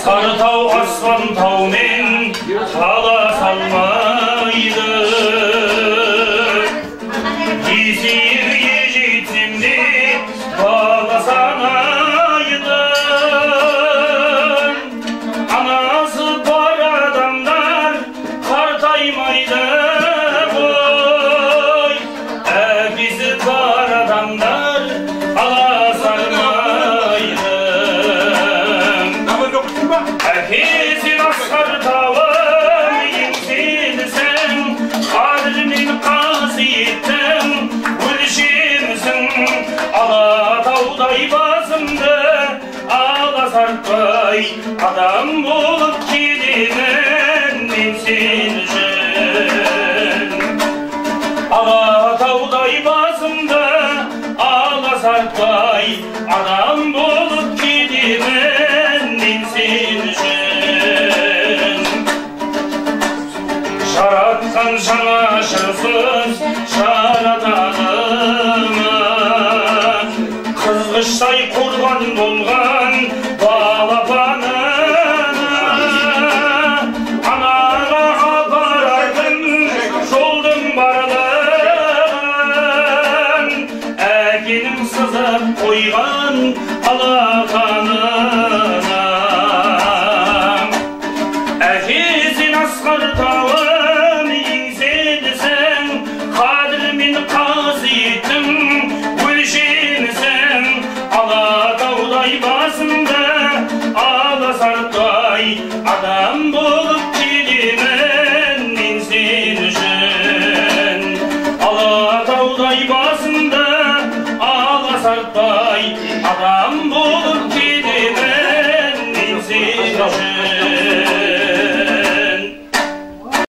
Сарытау асфан таумен талас алмайды. Есерге жетсем де баласанайды. Анасы бар адамдар қартаймайды ғой, әкесі бар адамдар аласармайды. Әкесін асқар тауым еңсенісің, қадір мен қасиеттің өлшемісің. Алатаудай басымды аласартпай адам болып келемін мен сен үшін. Алатаудай басымды аласартпай адам болып келемін мен сен үшін. Жаратқан жаңашырсыз жаратады ма? Қызғыштай құрбан болған балапанына. Анаға апаратын жолдың барлығын, әкенің сызып қойған алақанына. Әкесін асқар тауым еңсенісің, қадір мен қасиеттің өлшемісің. Алатаудай басымды аласартпай адам бол